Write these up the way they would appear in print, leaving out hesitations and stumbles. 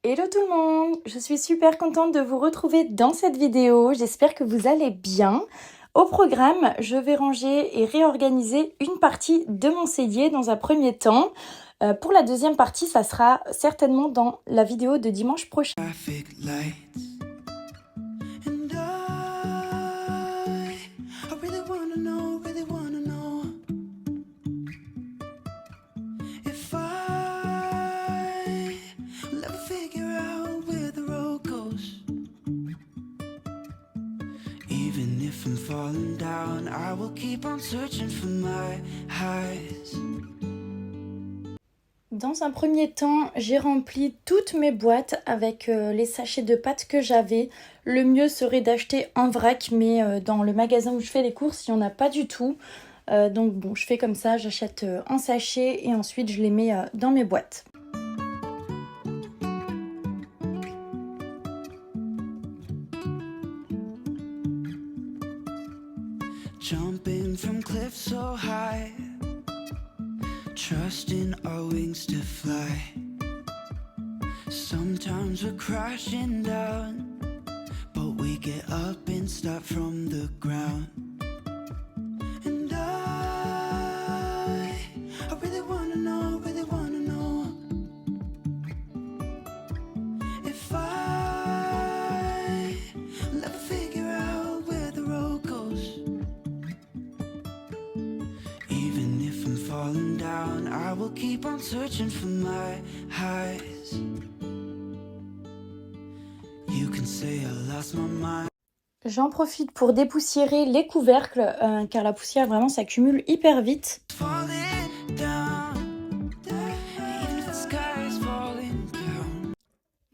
Hello tout le monde! Je suis super contente de vous retrouver dans cette vidéo. J'espère que vous allez bien. Au programme, je vais ranger et réorganiser une partie de mon cellier dans un premier temps. Pour la deuxième partie, ça sera certainement dans la vidéo de dimanche prochain. Even if I'm falling down, I will keep on searching for my highs. Dans un premier temps, j'ai rempli toutes mes boîtes avec les sachets de pâtes que j'avais. Le mieux serait d'acheter en vrac, mais dans le magasin où je fais les courses, il n'y en a pas du tout. Donc bon, je fais comme ça, j'achète en sachet et ensuite je les mets dans mes boîtes. Jumping from cliffs so high, trusting our wings to fly. Sometimes we're crashing down, but we get up and start from the ground. And I really wanna know if I'll ever figure out where the road goes. Even if I'm falling down, I will keep on searching for my highs. You can say I lost my mind. J'en profite pour dépoussiérer les couvercles car la poussière vraiment s'accumule hyper vite.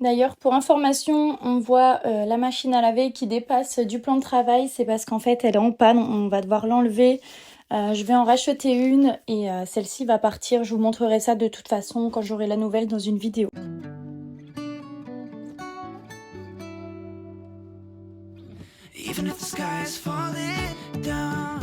D'ailleurs, pour information, on voit la machine à laver qui dépasse du plan de travail. C'est parce qu'en fait, elle est en panne. On va devoir l'enlever. Je vais en racheter une et celle-ci va partir. Je vous montrerai ça de toute façon quand j'aurai la nouvelle dans une vidéo. Even if the sky is falling down.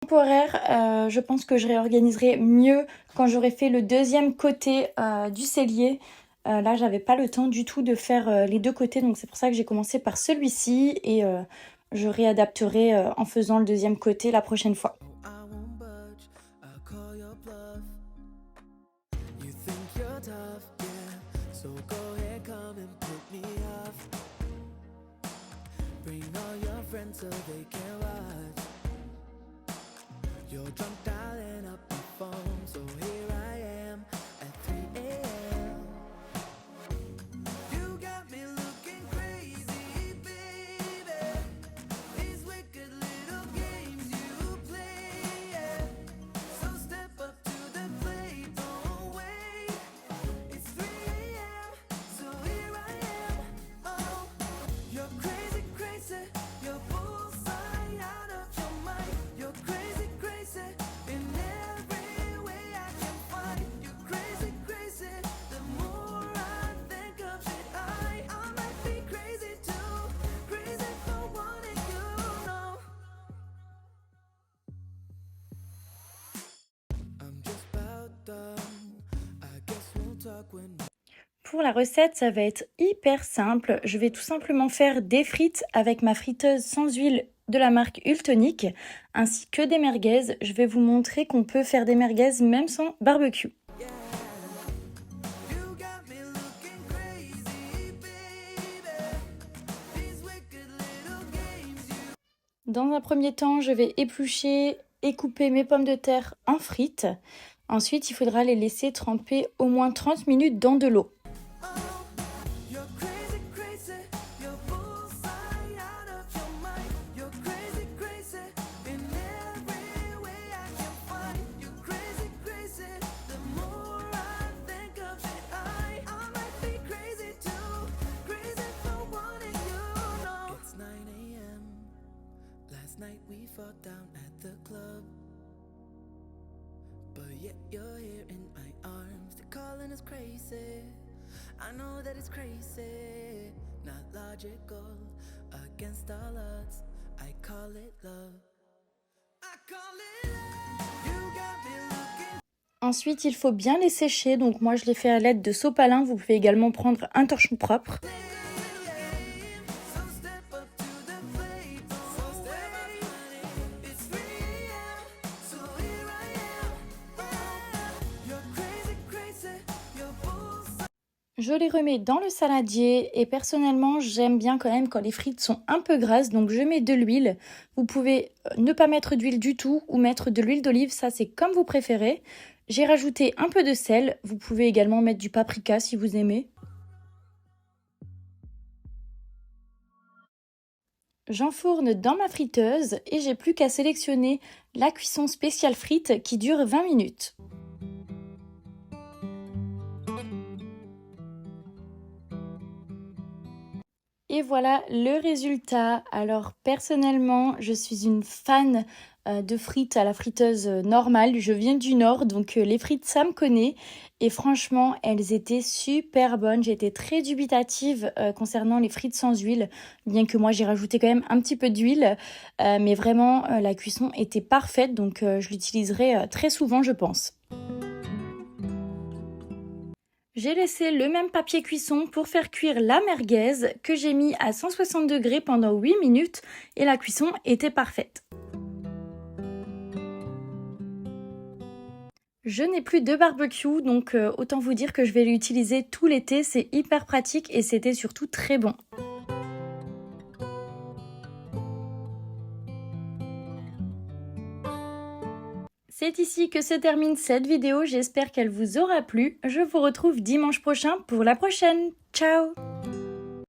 Je pense que je réorganiserai mieux quand j'aurai fait le deuxième côté du cellier. Là, j'avais pas le temps du tout de faire les deux côtés, donc c'est pour ça que j'ai commencé par celui-ci et je réadapterai en faisant le deuxième côté la prochaine fois. I won't budge, I'll call your bluff. You think you're tough, yeah. So go ahead, come and put me off. Bring all your friends so they can watch. You're drunk dialing up the phone, so here I am at 3 a.m. You got me looking crazy, baby. These wicked little games you play, yeah. So step up to the plate, don't wait. It's 3 a.m., so here I am. Oh, you're crazy, crazy. You're bullseye out of your mind. You're crazy, crazy in every way I can find. You're crazy, crazy. The more I think of it, I might be crazy too. Crazy for wanting you, no. I'm just about done. I guess we'll talk when. Pour la recette, ça va être hyper simple. Je vais tout simplement faire des frites avec ma friteuse sans huile de la marque Ultonic, ainsi que des merguez. Je vais vous montrer qu'on peut faire des merguez même sans barbecue. You got me looking crazy, baby. These wicked little games you. Dans un premier temps, je vais éplucher et couper mes pommes de terre en frites. Ensuite, il faudra les laisser tremper au moins 30 minutes dans de l'eau. You're crazy, crazy. You're bullseye out of your mind. You're crazy, crazy in every way I can find. You're crazy, crazy. The more I think of it, I might be crazy too. Crazy for wanting you, no. It's 9 a.m. Last night we fought down at the club, but yet you're here in my arms. They're calling us crazy. I know that it's crazy, not logical, against all odds. I call it love. I call it love. You got me looking. Ensuite, il faut bien les sécher. Donc moi, je les fais à l'aide de sopalin. Vous pouvez également prendre un torchon propre. So step up to the plate, don't wait. It's 3 a.m., so here I am. You're crazy, crazy, you're bullseye. Je les remets dans le saladier et personnellement, j'aime bien quand même quand les frites sont un peu grasses. Donc je mets de l'huile. Vous pouvez ne pas mettre d'huile du tout ou mettre de l'huile d'olive. Ça, c'est comme vous préférez. J'ai rajouté un peu de sel. Vous pouvez également mettre du paprika si vous aimez. J'enfourne dans ma friteuse et j'ai plus qu'à sélectionner la cuisson spéciale frites qui dure 20 minutes. Et voilà le résultat. Alors personnellement, je suis une fan de frites à la friteuse normale. Je viens du Nord, donc les frites, ça me connaît. Et franchement, elles étaient super bonnes. J'étais très dubitative concernant les frites sans huile, bien que moi j'ai rajouté quand même un petit peu d'huile. Mais vraiment, la cuisson était parfaite, donc je l'utiliserai très souvent, je pense. J'ai laissé le même papier cuisson pour faire cuire la merguez que j'ai mis à 160 degrés pendant 8 minutes et la cuisson était parfaite. Je n'ai plus de barbecue, donc autant vous dire que je vais l'utiliser tout l'été, c'est hyper pratique et c'était surtout très bon. C'est ici que se termine cette vidéo, j'espère qu'elle vous aura plu. Je vous retrouve dimanche prochain pour la prochaine. Ciao!